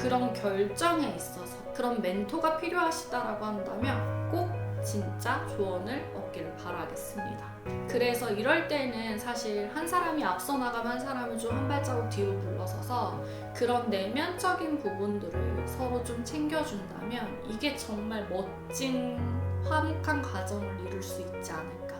그런 결정에 있어서 그런 멘토가 필요하시다라고 한다면 꼭 진짜 조언을 얻기를 바라겠습니다. 그래서 이럴 때는 사실 한 사람이 앞서 나가면 한 사람은 좀 한 발자국 뒤로 물러서서 그런 내면적인 부분들을 서로 좀 챙겨준다면 이게 정말 멋진 화목한 가정을 이룰 수 있지 않을까.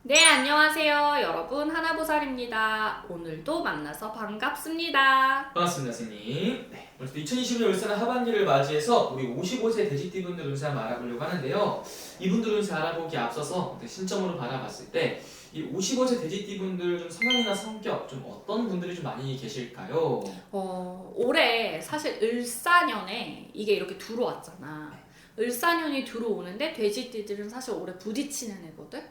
네, 안녕하세요 여러분, 하나보살입니다. 오늘도 만나서 반갑습니다. 반갑습니다, 선생님. 네, 오늘 2021년 울산 하반기를 맞이해서 우리 55세 돼지띠분들 운세 한번 알아보려고 하는데요. 이분들 운세 알아보기 앞서서 신점으로 바라봤을 때 이 55세 돼지띠분들 좀 성향이나 성격 좀 어떤 분들이 좀 많이 계실까요? 올해 사실 을사년에 이게 이렇게 들어왔잖아. 을사년이 들어오는데 돼지띠들은 사실 올해 부딪히는 애거든.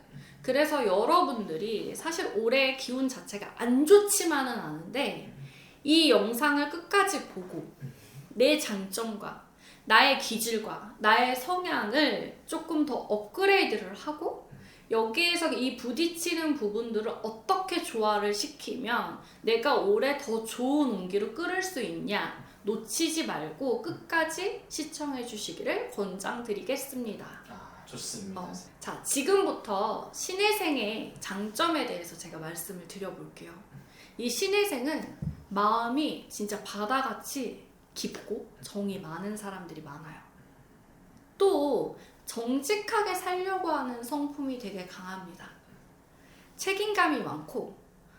그래서 여러분들이 사실 올해 기운 자체가 안 좋지만은 않은데 이 영상을 끝까지 보고 내 장점과 나의 기질과 나의 성향을 조금 더 업그레이드를 하고 여기에서 이 부딪히는 부분들을 어떻게 조화를 시키면 내가 올해 더 좋은 운기로 끌을 수 있냐 놓치지 말고 끝까지 시청해 주시기를 권장드리겠습니다. 좋습니다. 자, 지금부터 신해생의 장점에 대해서 제가 말씀을 드려볼게요. 이 신해생은 마음이 진짜 바다같이 깊고 정이 많은 사람들이 많아요. 또 정직하게 살려고 하는 성품이 되게 강합니다. 책임감이 많고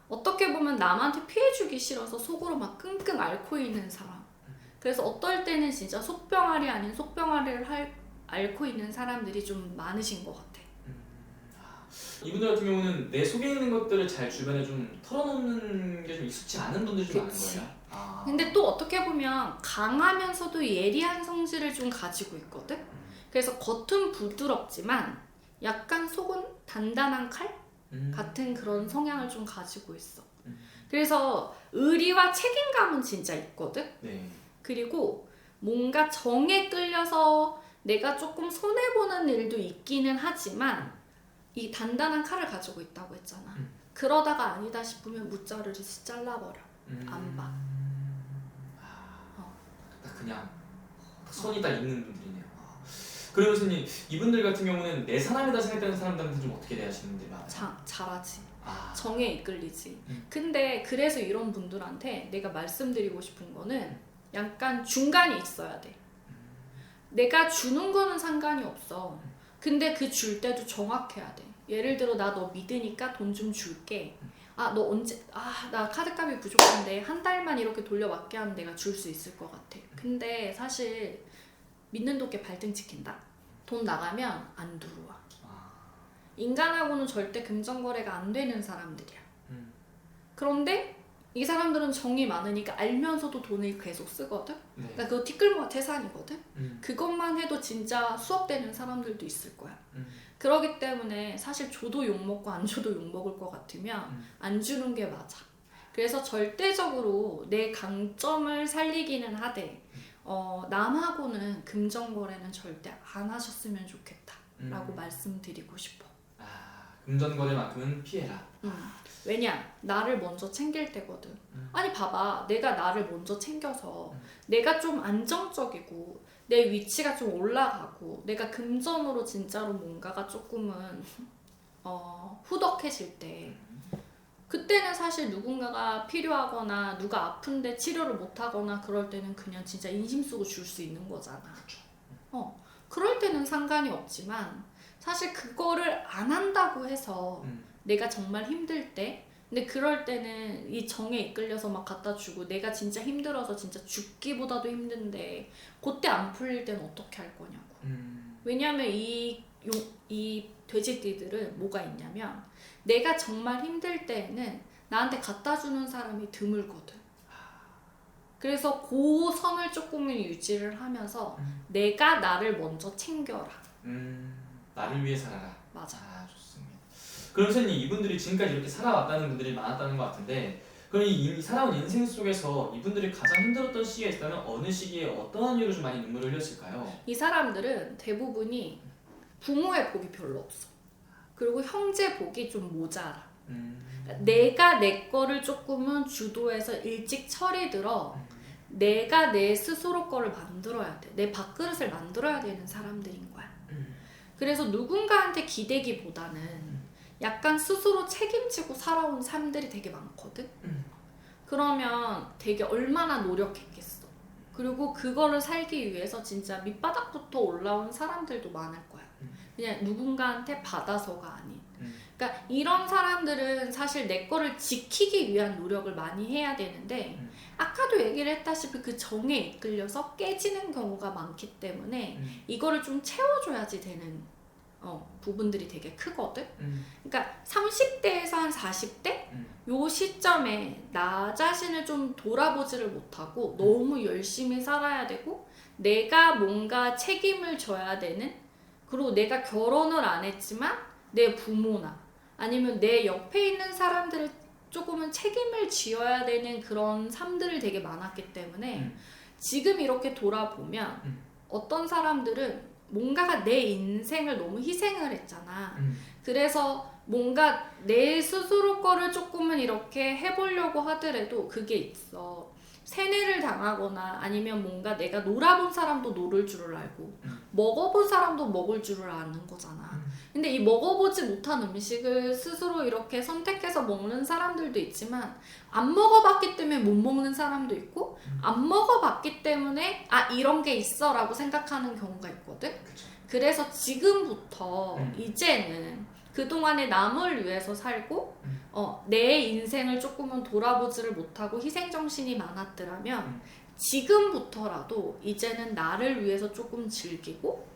어떻게 보면 남한테 피해주기 싫어서 속으로 막 끙끙 앓고 있는 사람. 그래서 어떨 때는 진짜 속병아리 아닌 속병아리를 앓고 있는 사람들이 좀 많으신 것 같아. 이분들 같은 경우는 내 속에 있는 것들을 잘 주변에 좀 털어놓는 게 좀 익숙치 않은 분들이 좀 많은 거예요. 근데 또 어떻게 보면 강하면서도 예리한 성질을 좀 가지고 있거든. 그래서 겉은 부드럽지만 약간 속은 단단한 칼 같은 그런 성향을 좀 가지고 있어. 그래서 의리와 책임감은 진짜 있거든. 네. 그리고 뭔가 정에 끌려서 내가 조금 손해보는 일도 있기는 하지만 이 단단한 칼을 가지고 있다고 했잖아. 그러다가 아니다 싶으면 무자르르 잘라버려. 안 봐. 딱 그냥 손이 딱 있는 분들이네요. 그리고 선생님, 이분들 같은 경우는 내 사람이다 생각되는 사람들한테 좀 어떻게 대하시는 분들이 많아요? 잘하지. 정에 이끌리지. 근데 그래서 이런 분들한테 내가 말씀드리고 싶은 거는 약간 중간이 있어야 돼. 내가 주는 거는 상관이 없어. 근데 그 줄 때도 정확해야 돼. 예를 들어 나 너 믿으니까 돈 좀 줄게. 너 언제 나 카드값이 부족한데 한 달만 이렇게 돌려받게 하면 내가 줄 수 있을 것 같아. 근데 사실 믿는 도끼 발등 찍힌다. 돈 나가면 안 들어와. 인간하고는 절대 금전거래가 안 되는 사람들이야. 그런데 이 사람들은 정이 많으니까 알면서도 돈을 계속 쓰거든. 네. 그러니까 그거 티끌모아 태산이거든. 그것만 해도 진짜 수억 되는 사람들도 있을 거야. 그러기 때문에 사실 줘도 욕먹고 안 줘도 욕먹을 것 같으면 안 주는 게 맞아. 그래서 절대적으로 내 강점을 살리기는 하되 남하고는 금전거래는 절대 안 하셨으면 좋겠다 라고 말씀드리고 싶어. 금전거래만큼은 피해라. 왜냐? 나를 먼저 챙길 때거든. 아니 봐봐, 내가 나를 먼저 챙겨서 내가 좀 안정적이고 내 위치가 좀 올라가고 내가 금전으로 진짜로 뭔가가 조금은 후덕해질 때 그때는 사실 누군가가 필요하거나 누가 아픈데 치료를 못하거나 그럴 때는 그냥 진짜 인심 쓰고 줄 수 있는 거잖아. 그럴 때는 상관이 없지만 사실 그거를 안 한다고 해서 내가 정말 힘들 때 근데 그럴 때는 이 정에 이끌려서 막 갖다 주고 내가 진짜 힘들어서 진짜 죽기보다도 힘든데 그때 안 풀릴 때는 어떻게 할 거냐고. 왜냐면 이 돼지띠들은 뭐가 있냐면 내가 정말 힘들 때에는 나한테 갖다 주는 사람이 드물거든. 그래서 그 선을 조금은 유지를 하면서 내가 나를 먼저 챙겨라. 나를 위해 살아라. 맞아. 좋습니다. 그럼 선생님, 이분들이 지금까지 이렇게 살아왔다는 분들이 많았다는 것 같은데 그럼 이 살아온 인생 속에서 이분들이 가장 힘들었던 시기가 있다면 어느 시기에 어떠한 이유로 좀 많이 눈물을 흘렸을까요? 이 사람들은 대부분이 부모의 복이 별로 없어. 그리고 형제 복이 좀 모자라. 내가 내 거를 조금은 주도해서 일찍 철이 들어 내가 내 스스로 거를 만들어야 돼. 내 밥그릇을 만들어야 되는 사람들인 거야. 그래서 누군가한테 기대기보다는 약간 스스로 책임지고 살아온 삶들이 되게 많거든. 그러면 되게 얼마나 노력했겠어. 그리고 그거를 살기 위해서 진짜 밑바닥부터 올라온 사람들도 많을 거야. 그냥 누군가한테 받아서가 아닌. 그러니까 이런 사람들은 사실 내 거를 지키기 위한 노력을 많이 해야 되는데 아까도 얘기를 했다시피 그 정에 이끌려서 깨지는 경우가 많기 때문에 이거를 좀 채워줘야지 되는 부분들이 되게 크거든. 그러니까 30대에서 한 40대 요 시점에 나 자신을 좀 돌아보지를 못하고 너무 열심히 살아야 되고 내가 뭔가 책임을 져야 되는, 그리고 내가 결혼을 안 했지만 내 부모나 아니면 내 옆에 있는 사람들을 조금은 책임을 지어야 되는 그런 삶들이 되게 많았기 때문에 지금 이렇게 돌아보면 어떤 사람들은 뭔가가 내 인생을 너무 희생을 했잖아. 그래서 뭔가 내 스스로 거를 조금은 이렇게 해보려고 하더라도 그게 있어. 세뇌를 당하거나 아니면 뭔가 내가 놀아본 사람도 놀을 줄을 알고 먹어본 사람도 먹을 줄을 아는 거잖아. 근데 이 먹어보지 못한 음식을 스스로 이렇게 선택해서 먹는 사람들도 있지만 안 먹어봤기 때문에 못 먹는 사람도 있고 안 먹어봤기 때문에 아 이런 게 있어 라고 생각하는 경우가 있거든. 그래서 지금부터 이제는 그동안에 남을 위해서 살고 내 인생을 조금은 돌아보지를 못하고 희생정신이 많았더라면 지금부터라도 이제는 나를 위해서 조금 즐기고,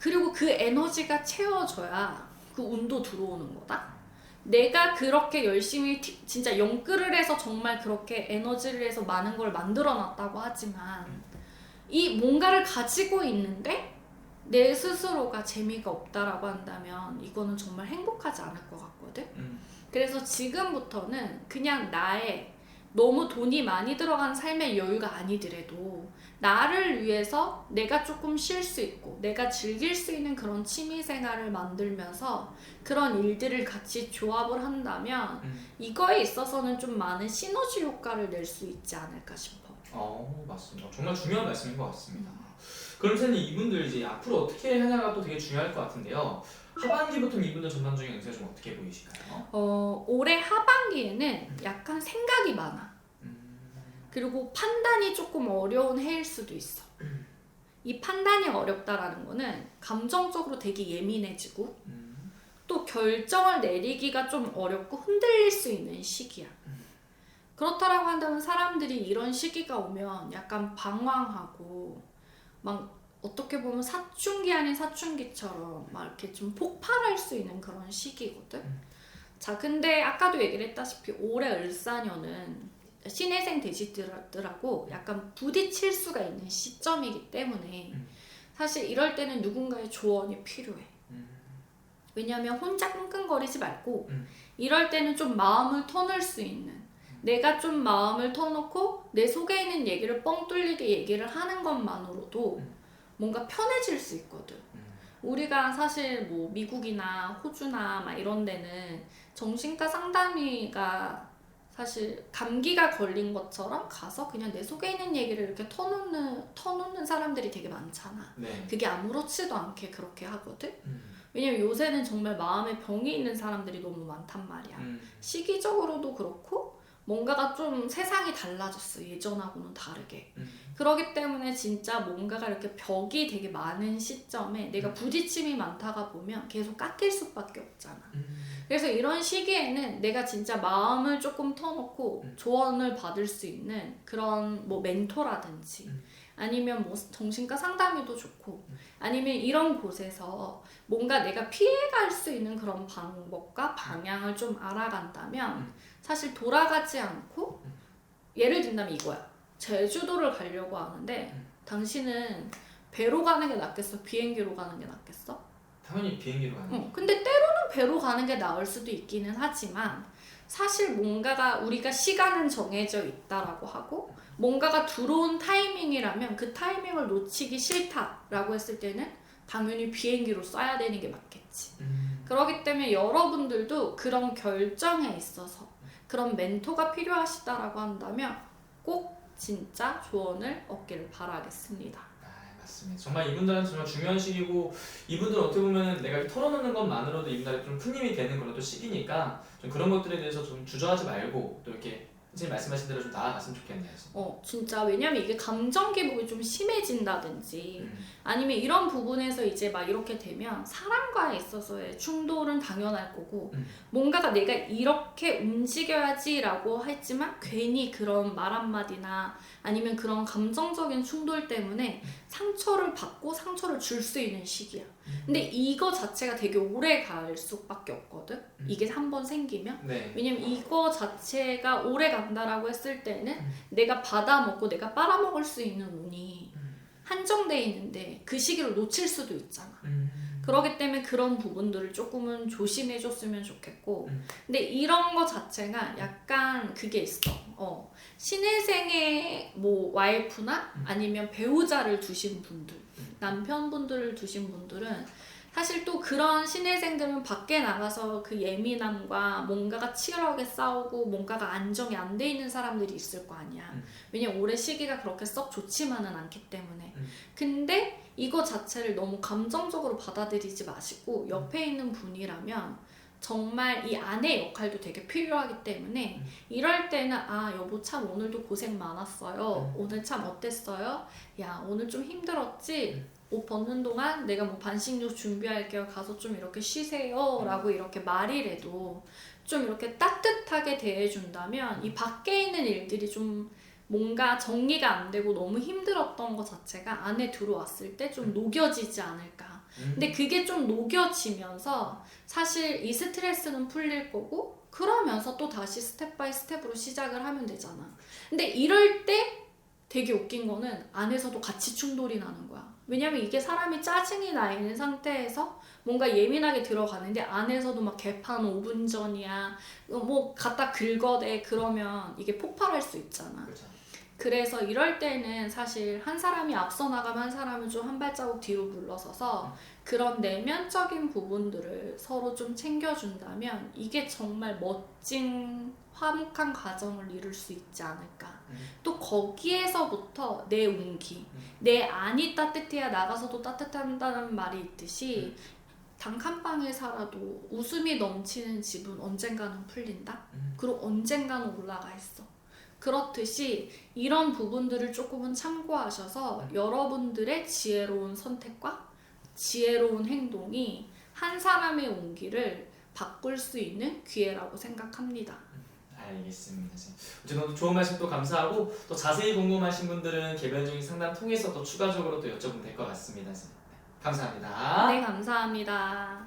그리고 그 에너지가 채워져야 그 운도 들어오는 거다. 내가 그렇게 열심히 진짜 영끌을 해서 정말 그렇게 에너지를 해서 많은 걸 만들어 놨다고 하지만 이 뭔가를 가지고 있는데 내 스스로가 재미가 없다라고 한다면 이거는 정말 행복하지 않을 것 같거든. 그래서 지금부터는 그냥 나의 너무 돈이 많이 들어간 삶의 여유가 아니더라도 나를 위해서 내가 조금 쉴 수 있고 내가 즐길 수 있는 그런 취미생활을 만들면서 그런 일들을 같이 조합을 한다면 이거에 있어서는 좀 많은 시너지 효과를 낼 수 있지 않을까 싶어. 맞습니다. 정말 중요한 말씀인 것 같습니다. 그럼 선생님, 이분들 이제 앞으로 어떻게 하냐가 또 되게 중요할 것 같은데요. 하반기부터는 이분들 전반적인 운세가 좀 어떻게 보이실까요? 올해 하반기에는 약간 생각이 많아. 그리고 판단이 조금 어려운 해일 수도 있어. 이 판단이 어렵다라는 거는 감정적으로 되게 예민해지고 또 결정을 내리기가 좀 어렵고 흔들릴 수 있는 시기야. 그렇다라고 한다면 사람들이 이런 시기가 오면 약간 방황하고 막 어떻게 보면 사춘기 아닌 사춘기처럼 막 이렇게 좀 폭발할 수 있는 그런 시기거든. 자, 근데 아까도 얘기를 했다시피 올해 을사년은 신해생 돼지들하고 약간 부딪힐 수가 있는 시점이기 때문에 사실 이럴 때는 누군가의 조언이 필요해. 왜냐면 혼자 끙끙거리지 말고 이럴 때는 좀 마음을 터놓을 수 있는, 내가 좀 마음을 터놓고 내 속에 있는 얘기를 뻥 뚫리게 얘기를 하는 것만으로도 뭔가 편해질 수 있거든. 우리가 사실 뭐 미국이나 호주나 막 이런 데는 정신과 상담의가 사실 감기가 걸린 것처럼 가서 그냥 내 속에 있는 얘기를 이렇게 터놓는 사람들이 되게 많잖아. 네. 그게 아무렇지도 않게 그렇게 하거든. 왜냐면 요새는 정말 마음에 병이 있는 사람들이 너무 많단 말이야. 시기적으로도 그렇고 뭔가가 좀 세상이 달라졌어. 예전하고는 다르게. 그러기 때문에 진짜 뭔가가 이렇게 벽이 되게 많은 시점에 내가 부딪힘이 많다가 보면 계속 깎일 수밖에 없잖아. 그래서 이런 시기에는 내가 진짜 마음을 조금 터놓고 조언을 받을 수 있는 그런 뭐 멘토라든지 아니면 뭐 정신과 상담의도 좋고 아니면 이런 곳에서 뭔가 내가 피해갈 수 있는 그런 방법과 방향을 좀 알아간다면 사실 돌아가지 않고, 예를 든다면 이거야. 제주도를 가려고 하는데 당신은 배로 가는 게 낫겠어? 비행기로 가는 게 낫겠어? 당연히 비행기로 가는 게. 근데 때로는 배로 가는 게 나을 수도 있기는 하지만 사실 뭔가가 우리가 시간은 정해져 있다라고 하고 뭔가가 들어온 타이밍이라면 그 타이밍을 놓치기 싫다라고 했을 때는 당연히 비행기로 써야 되는 게 맞겠지. 그렇기 때문에 여러분들도 그런 결정에 있어서 그런 멘토가 필요하시다라고 한다면 꼭 진짜 조언을 얻기를 바라겠습니다. 맞습니다. 정말 이분들한테 정말 중요한 시기고 이분들은 어떻게 보면 내가 이렇게 털어놓는 것만으로도 이분들한테 좀 큰 힘이 되는 그런 또 시기니까 좀 그런 것들에 대해서 좀 주저하지 말고 또 이렇게 선생님 말씀하신 대로 좀 나아갔으면 좋겠네요. 진짜 왜냐면 이게 감정 기복이 좀 심해진다든지 아니면 이런 부분에서 이제 막 이렇게 되면 사람과에 있어서의 충돌은 당연할 거고 뭔가가 내가 이렇게 움직여야지라고 했지만 괜히 그런 말 한마디나 아니면 그런 감정적인 충돌 때문에 상처를 받고 상처를 줄 수 있는 시기야. 근데 이거 자체가 되게 오래 갈 수밖에 없거든. 이게 한번 생기면. 네. 왜냐면 이거 자체가 오래 간다라고 했을 때는 내가 받아먹고 내가 빨아먹을 수 있는 운이 한정돼 있는데 그 시기를 놓칠 수도 있잖아. 그렇기 때문에 그런 부분들을 조금은 조심해 줬으면 좋겠고 근데 이런 거 자체가 약간 그게 있어. 신혜생의 뭐 와이프나 아니면 배우자를 두신 분들 남편분들을 두신 분들은 사실 또 그런 신혜생들은 밖에 나가서 그 예민함과 뭔가가 치열하게 싸우고 뭔가가 안정이 안 돼 있는 사람들이 있을 거 아니야. 왜냐면 올해 시기가 그렇게 썩 좋지만은 않기 때문에. 근데 이거 자체를 너무 감정적으로 받아들이지 마시고 옆에 있는 분이라면 정말 이 아내의 역할도 되게 필요하기 때문에 이럴 때는 아 여보 참 오늘도 고생 많았어요. 오늘 참 어땠어요? 야 오늘 좀 힘들었지? 옷 벗는 동안 내가 뭐 반신욕 준비할게요. 가서 좀 이렇게 쉬세요. 라고 이렇게 말이라도 좀 이렇게 따뜻하게 대해준다면 이 밖에 있는 일들이 좀 뭔가 정리가 안 되고 너무 힘들었던 것 자체가 안에 들어왔을 때 좀 녹여지지 않을까. 근데 그게 좀 녹여지면서 사실 이 스트레스는 풀릴 거고 그러면서 또 다시 스텝 바이 스텝으로 시작을 하면 되잖아. 근데 이럴 때 되게 웃긴 거는 안에서도 같이 충돌이 나는 거야. 왜냐면 이게 사람이 짜증이 나 있는 상태에서 뭔가 예민하게 들어가는데 안에서도 막 개판 5분 전이야 뭐 갖다 긁어대 그러면 이게 폭발할 수 있잖아. 그렇죠. 그래서 이럴 때는 사실 한 사람이 앞서 나가면 한 사람은 좀 한 발자국 뒤로 물러서서 그런 내면적인 부분들을 서로 좀 챙겨준다면 이게 정말 멋진 화목한 가정을 이룰 수 있지 않을까. 또 거기에서부터 내 운기, 내 안이 따뜻해야 나가서도 따뜻한다는 말이 있듯이 단칸방에 살아도 웃음이 넘치는 집은 언젠가는 풀린다? 그리고 언젠가는 올라가 있어. 그렇듯이 이런 부분들을 조금은 참고하셔서 여러분들의 지혜로운 선택과 지혜로운 행동이 한 사람의 운기를 바꿀 수 있는 기회라고 생각합니다. 알겠습니다. 어쨌든 좋은 말씀 또 감사하고 또 자세히 궁금하신 분들은 개별적인 상담 통해서 또 추가적으로 또 여쭤보면 될 것 같습니다. 감사합니다. 네, 감사합니다.